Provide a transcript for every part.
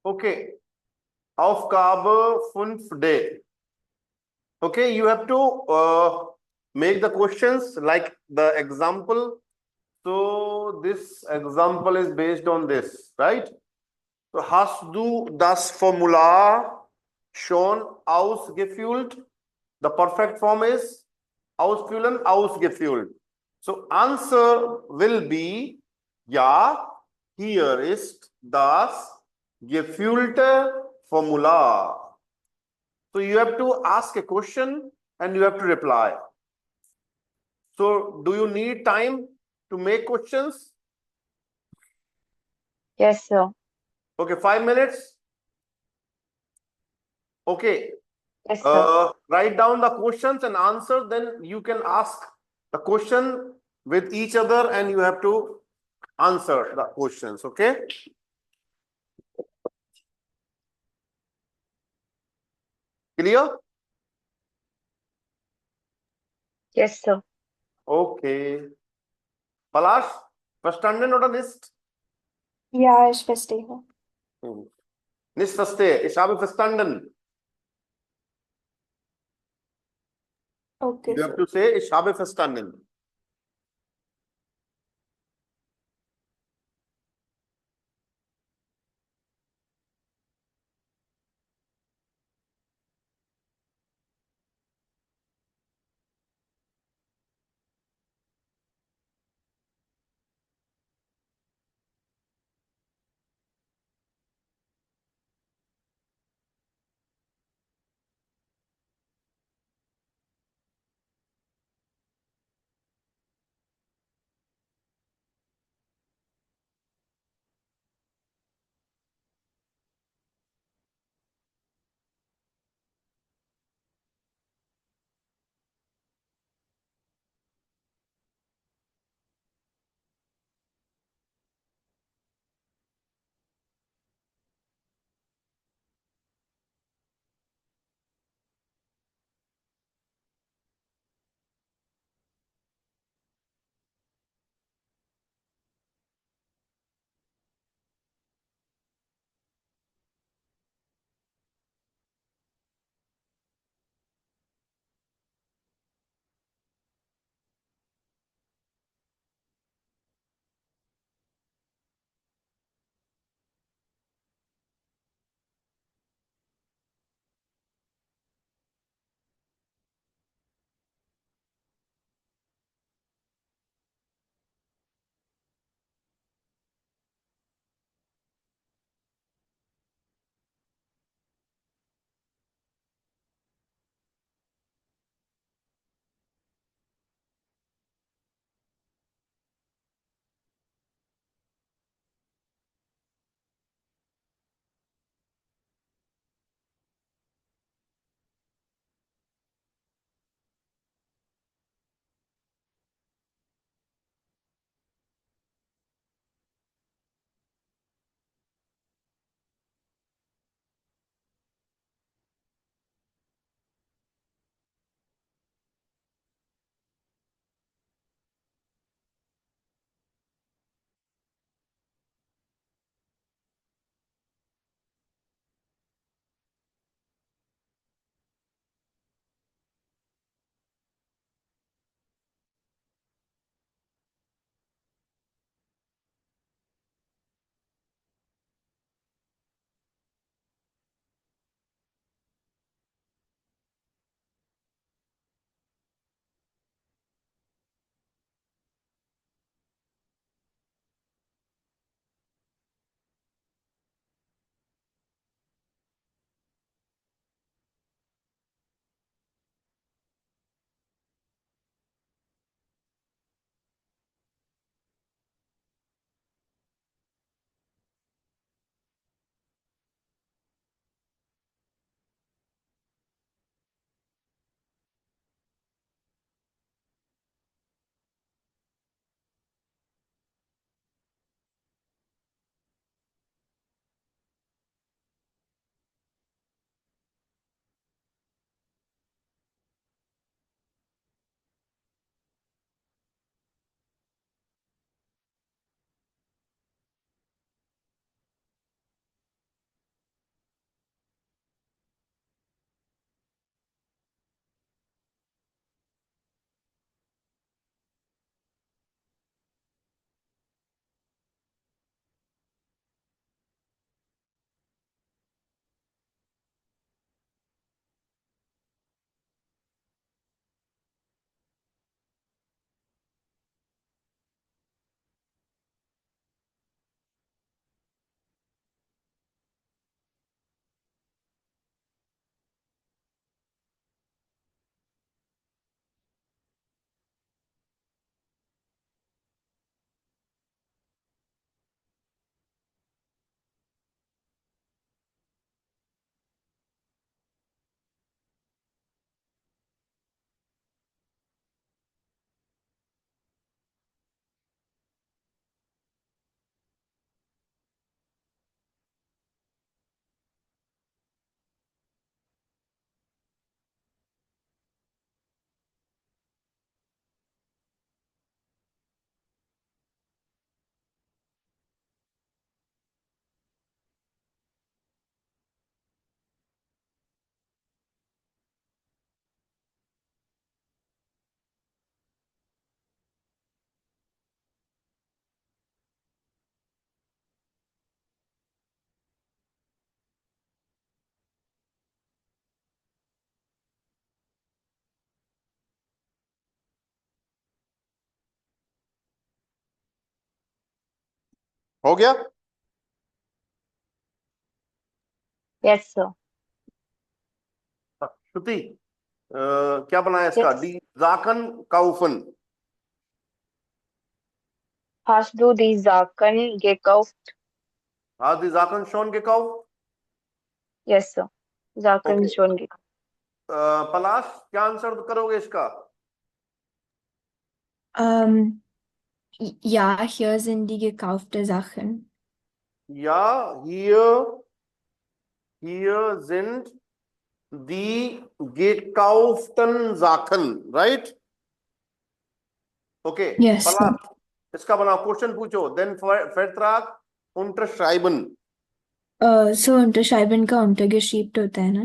Okay. Aufgabe 5D. Okay, you have to make the questions like the example. So this example is based on this, right? So hast du das Formular schon ausgefüllt? The perfect form is ausfüllen, ausgefüllt. So answer will be ja, hier ist das gefüllte Formular. So you have to ask a question and you have to reply. So do you need time to make questions? Yes, sir. Okay, 5 minutes. Okay. Yes, sir. Write down the questions and answer. Then you can ask the question with each other and you have to answer the questions. Okay. Clear? Yes, sir. Okay. Palash, verstanden oder nicht? Ja, ich verstehe. Nicht verstehe. Ich habe verstanden. Okay, You have sir. to say, ich habe verstanden. हो गया? Yes, sir. श्रुति, क्या बनाया इसका? Yes. डी जाकन काउफन। Hast du die Sachen gekauft? हाँ, दी जाकन शोन के काउ। Yes, sir. Sachen okay, schon gekauft. Palash क्या आंसर करोगे इसका? Ähm, ja, hier sind die gekaufte Sachen. Ja, hier sind die gekauften Sachen, right? Okay, Yes, sir. पलाश इसका बनाओ, क्वेश्चन पूछो। Then Vertrag unterschreiben। So unterschreiben का untergeschrieben होता है ना?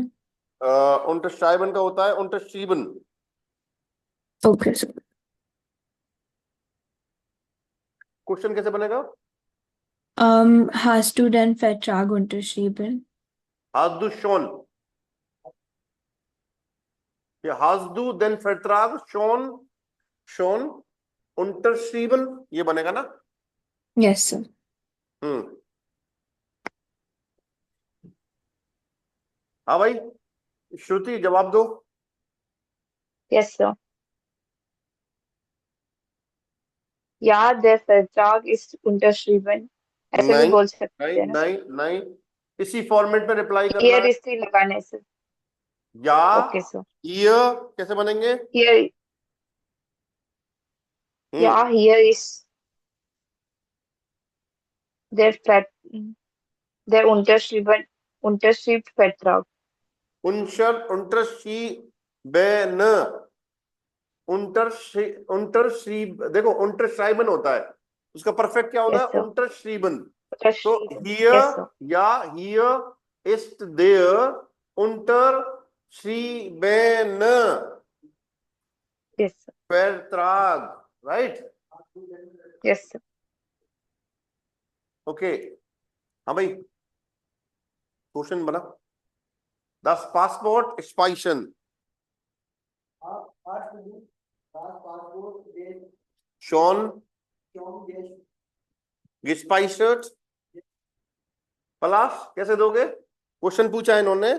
Unterschreiben का होता है unterschrieben। Okay, so. क्वेश्चन कैसे बनेगा? Hast du den Vertrag unterschrieben? Hast du schon? Ja, hast du den Vertrag schon unterschrieben? ये बनेगा ना? Yes, sir. हम्म। हाँ भाई, श्रुति जवाब दो। Yes, sir. Ja, der Vertrag ist unterschrieben. ऐसे भी नहीं बोल सकते नहीं हैं ना? नहीं नहीं, इसी फॉर्मेट में रिप्लाई करना Here है। is the लगाने से. या Okay, sir. ये कैसे बनेंगे? Here, ja, here is der der unterschrieben Vertrag. unterschrieben देखो unterschreiben होता है, उसका परफेक्ट क्या होता Yes, है? sir. unterschrieben। तो Unterschrieben. hier Yes, sir. या hier ist der unterschrieben Yes, sir. Vertrag, right? Yes, sir. Okay, हाँ भाई, क्वेश्चन बना। Das Passport Speichern। Schon gespeichert। पलाश कैसे दोगे? क्वेश्चन पूछा है इन्होंने,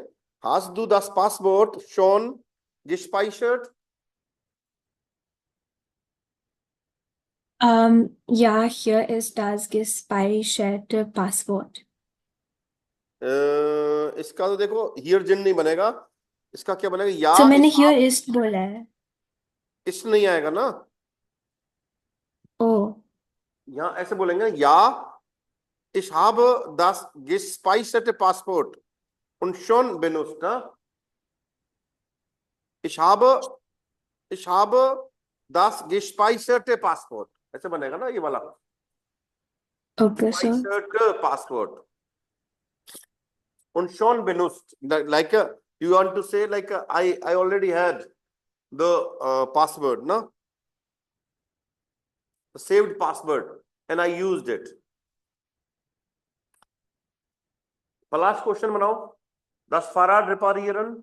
hast du das Passwort schon gespeichert? Ja, hier ist das gespeicherte Passwort. इसका तो देखो हियर जिन नहीं बनेगा, इसका क्या बनेगा? या So मैंने इस hier ist बोला है. इस नहीं आएगा ना, Oh, यहाँ ऐसे बोलेंगे या ich habe das gespeicherte Passport und schon benutzt, ना? ich habe das gespeicherte Passport, ऐसे बनेगा ना ये वाला? okay, so. gespeicherte Passport und schon benutzt, like you want to say like I already had the password, no? The saved password and I used it. Last question बनाओ। Das Fahrrad reparieren।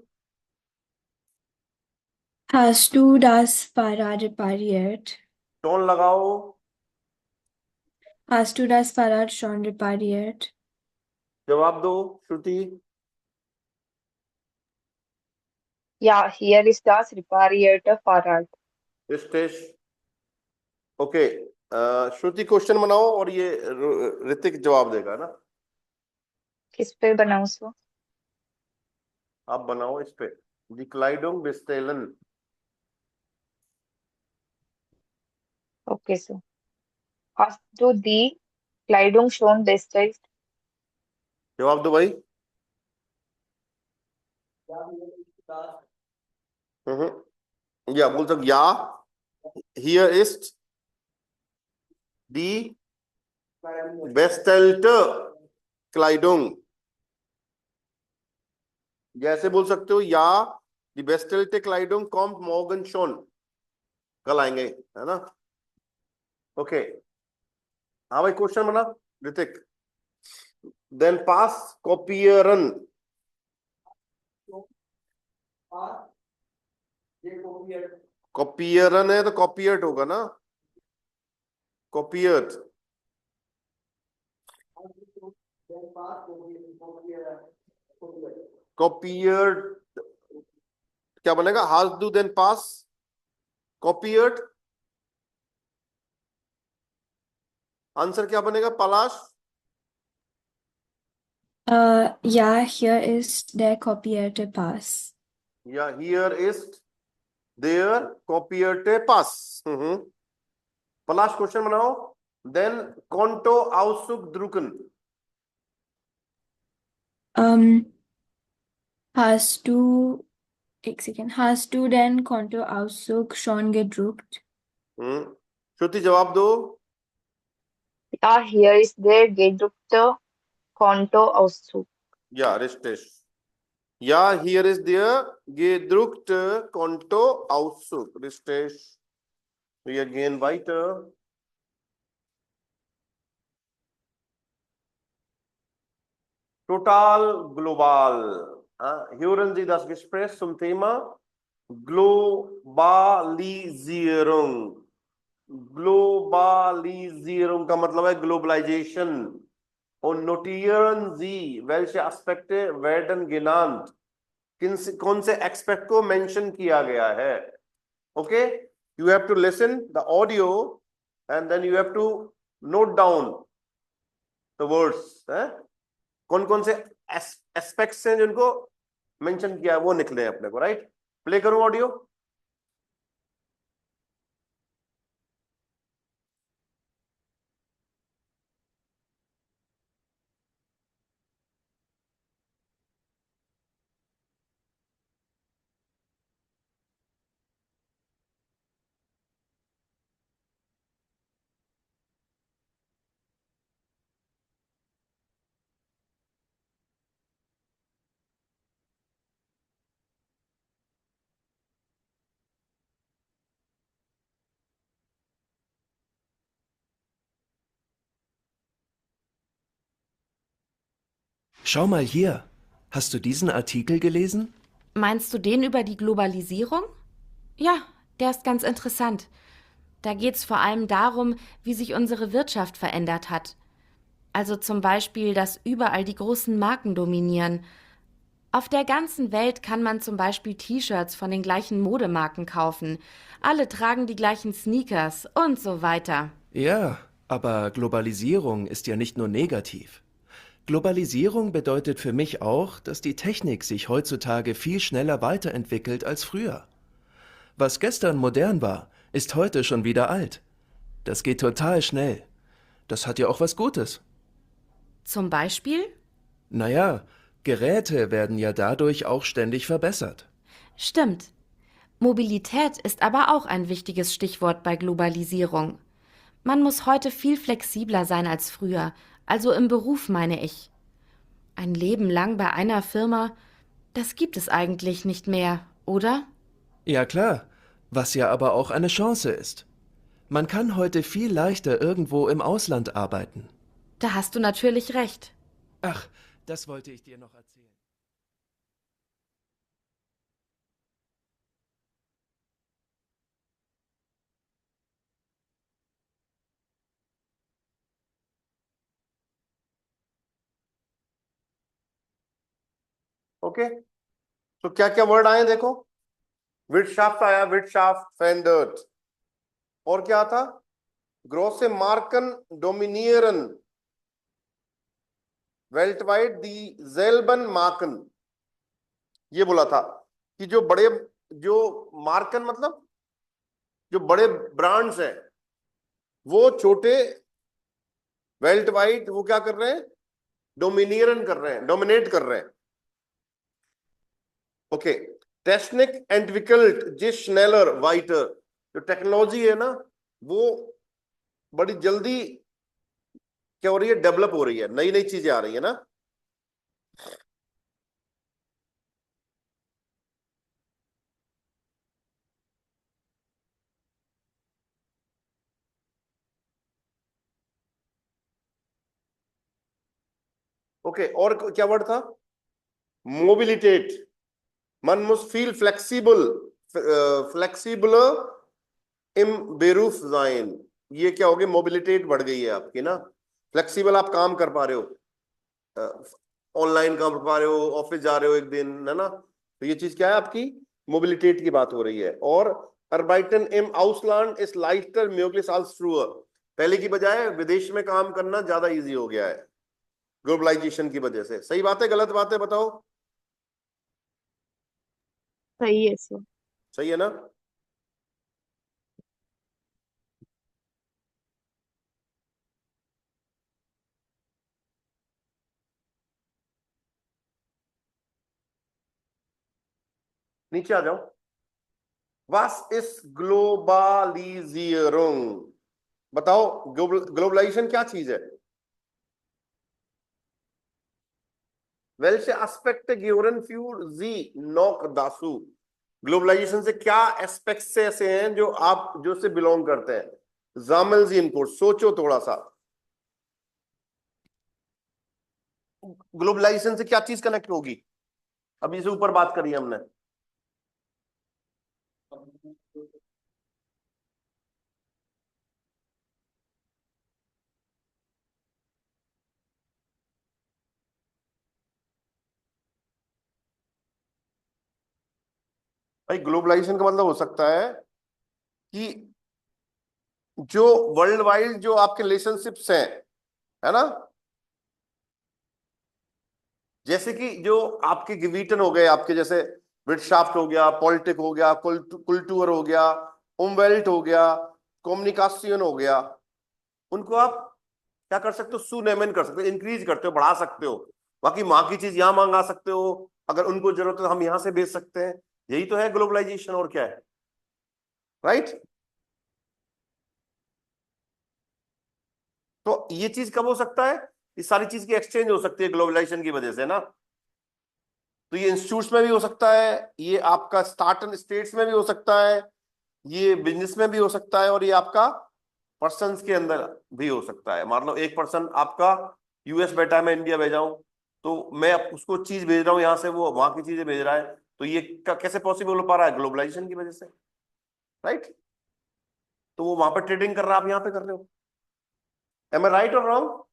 Hast du das Fahrrad repariert? schon लगाओ। Hast du das Fahrrad schon repariert? जवाब दो Shruti. Ja, hier ist das reparierte Fahrrad. Ritesh. Okay, Shruti question बनाओ और ये ऋतिक जवाब देगा ना? किस पे बनाऊं सो? आप बनाओ इस पे, Die Kleidung bestellen। Okay, so. Hast du die Kleidung schon bestellt? जवाब दो भाई। या बोल सकते या hier ist die bestellte Kleidung। जैसे बोल सकते हो या die bestellte Kleidung kommt morgen schon, कल आएंगे, है ना? ओके, हाँ भाई, क्वेश्चन बना ऋतिक। देन पास कोपियरन। कॉपियरन है तो कॉपियर्ड होगा ना? कॉपियर्ड। कॉपियर्ड क्या बनेगा? has do then pass. कॉपियर्ड आंसर क्या बनेगा Palash? Ja, hier ist der kopierte Pass. या here is their कॉपियर्ड पास. पलाश क्वेश्चन बनाओ. देन कॉन्टो आउसुक द्रुकन. Hast du, hast du den Kontoauszug schon gedruckt? Shruti जवाब दो. Ja, hier ist der gedruckte Kontoauszug. Ja, richtig. Ja, hier ist der gedruckte Kontoauszug. Richtig. Wir gehen weiter. Total global. Hören Sie das Gespräch zum Thema Globalisierung. Globalisierung का मतलब है globalisation. Und notieren Sie, welche Aspekte werden genannt? कौन से expect को mention किया गया है? Okay, you have to listen the audio and then you have to note down the words. कौन कौन से एस्पेक्ट्स हैं जिनको मेंशन किया है वो निकले अपने को. राइट, प्ले करूं audio. Schau mal hier. Hast du diesen Artikel gelesen? Meinst du den über die Globalisierung? Ja, der ist ganz interessant. Da geht's vor allem darum, wie sich unsere Wirtschaft verändert hat. Also zum Beispiel, dass überall die großen Marken dominieren. Auf der ganzen Welt kann man zum Beispiel T-Shirts von den gleichen Modemarken kaufen. Alle tragen die gleichen Sneakers und so weiter. Ja, aber Globalisierung ist ja nicht nur negativ. Globalisierung bedeutet für mich auch, dass die Technik sich heutzutage viel schneller weiterentwickelt als früher. Was gestern modern war, ist heute schon wieder alt. Das geht total schnell. Das hat ja auch was Gutes. Zum Beispiel? Naja, Geräte werden ja dadurch auch ständig verbessert. Stimmt. Mobilität ist aber auch ein wichtiges Stichwort bei Globalisierung. Man muss heute viel flexibler sein als früher, also im Beruf meine ich. Ein Leben lang bei einer Firma, das gibt es eigentlich nicht mehr, oder? Ja klar, was ja aber auch eine Chance ist. Man kann heute viel leichter irgendwo im Ausland arbeiten. Da hast du natürlich recht. Ach, das wollte ich dir noch erzählen. Okay, तो क्या क्या word आए देखो. विर्तशाफ्ट आया, विर्तशाफ्ट, फेंडर्ट. और क्या था? ग्रोसे मार्कन डोमिनियरन, वेल्टवाइट दी जेलबन मार्कन. ये बोला था कि जो मार्कन मतलब जो बड़े ब्रांड्स हैं वो छोटे वेल्टवाइट वो क्या कर रहे हैं? डोमिनियरन कर रहे हैं, डोमिनेट कर रहे हैं. ओके, टेक्निक एंटविकल्ट जिस स्नेलर वाइटर. जो टेक्नोलॉजी है ना वो बड़ी जल्दी क्या हो रही है? डेवलप हो रही है, नई नई चीजें आ रही है ना. ओके, और क्या वर्ड था? मोबिलिटेट. Man muss viel flexibler im Beruf sein. ये क्या हो गया? मोबिलिटेट बढ़ गई है आपकी ना. फ्लेक्सिबल आप काम कर पा रहे हो. ऑनलाइन काम पा रहे हो, ऑफिस जा रहे हो एक दिन, है ना, तो ये चीज क्या है आपकी मोबिलिटेट की बात हो रही है। और अर्बाइटन इम आउसलैंड is lighter möglich als früher, पहले की बजाय विदेश में काम करना ज्यादा इजी हो गया है ग्लोबलाइजेशन की वजह से। सही बात है गलत बात है बताओ? सही है सर। सही है ना? नीचे आ जाओ। Was ist Globalisierung? बताओ ग्लोबलाइजेशन क्या चीज है? Welche Aspekte gehören für Sie noch dazu? Globalization से क्या एस्पेक्ट्स ऐसे हैं जो आप जो से बिलोंग करते हैं? जामिल जी इनको सोचो थोड़ा सा। ग्लोबलाइजेशन से क्या चीज कनेक्ट होगी? अभी से ऊपर बात करी हमने। भाई ग्लोबलाइजेशन का मतलब हो सकता है कि जो वर्ल्ड वाइड जो आपके रिलेशनशिप्स हैं, है ना, जैसे कि जो आपके गिवीटन हो गए, आपके जैसे विटशाफ्ट हो गया, पॉलिटिक हो गया, कुल्टूर हो गया, उमवेल्ट हो गया, कम्युनिकेशन हो गया, उनको आप क्या कर सकते हो? सुनेमेन कर सकते हो, इंक्रीज करते हो, बढ़ा सकते हो। बाकी वहां की चीज यहां मंगा सकते हो, अगर उनको जरूरत है तो हम यहां से भेज सकते हैं। यही तो है ग्लोबलाइजेशन, और क्या है? राइट? तो ये चीज कब हो सकता है? ये सारी चीज की एक्सचेंज हो सकती है ग्लोबलाइजेशन की वजह से ना। तो ये इंस्टीट्यूट्स में भी हो सकता है, ये आपका स्टार्ट एंड स्टेट्स में भी हो सकता है, ये बिजनेस में भी हो सकता है, और ये आपका पर्सन्स के अंदर भी हो सकता है। मान लो एक पर्सन आपका यूएस बैठा है, मैं इंडिया भेजा हूं, तो मैं उसको चीज भेज रहा हूँ यहां से, वो वहां की चीजें भेज रहा है, तो ये कैसे पॉसिबल हो पा रहा है? ग्लोबलाइजेशन की वजह से। राइट? तो वो वहां पर ट्रेडिंग कर रहा है, आप यहाँ पे कर रहे हो। एम आई राइट और रॉन्ग?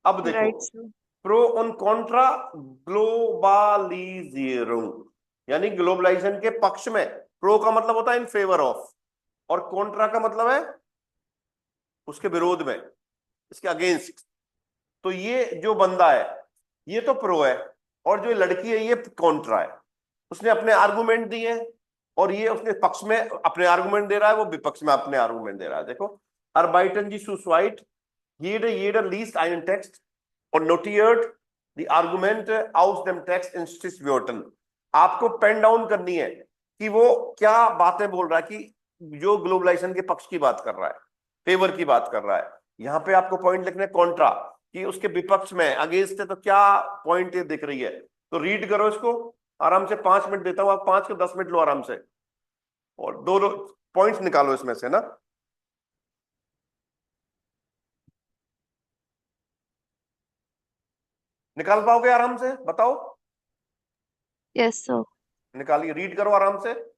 अब देखो, राइट सर। प्रो और कॉन्ट्रा ग्लोबलिजीरुंग, यानी ग्लोबलाइजेशन के पक्ष में। प्रो का मतलब होता है इन फेवर ऑफ, और कॉन्ट्रा का मतलब है उसके विरोध में, इसके अगेंस्ट। तो ये जो बंदा है ये तो प्रो है, और जो लड़की है ये कॉन्ट्रा है। उसने अपने आर्गुमेंट दिए, और ये उसने पक्ष में अपने आर्गुमेंट दे रहा है, वो विपक्ष में अपने आर्गुमेंट दे रहा है। देखो, अर्बाइटन जी suicide jeder liest einen Text und notiert die Argumente aus dem Text in Stichwörtern। आपको पेन डाउन करनी है कि वो क्या बातें बोल रहा है, कि जो ग्लोबलाइजेशन के पक्ष की बात कर रहा है, फेवर की बात कर रहा है। यहां पे आपको पॉइंट लिखने कॉन्ट्रा, कि उसके विपक्ष में, अगेंस्ट है, तो क्या पॉइंट ये दिख रही है। तो रीड करो इसको आराम से, 5 मिनट देता हूं, आप 5 के 10 मिनट लो आराम से, और दो पॉइंट्स निकालो इसमें से ना। निकाल पाओगे आराम से? बताओ। Yes sir. निकालिए, रीड करो आराम से।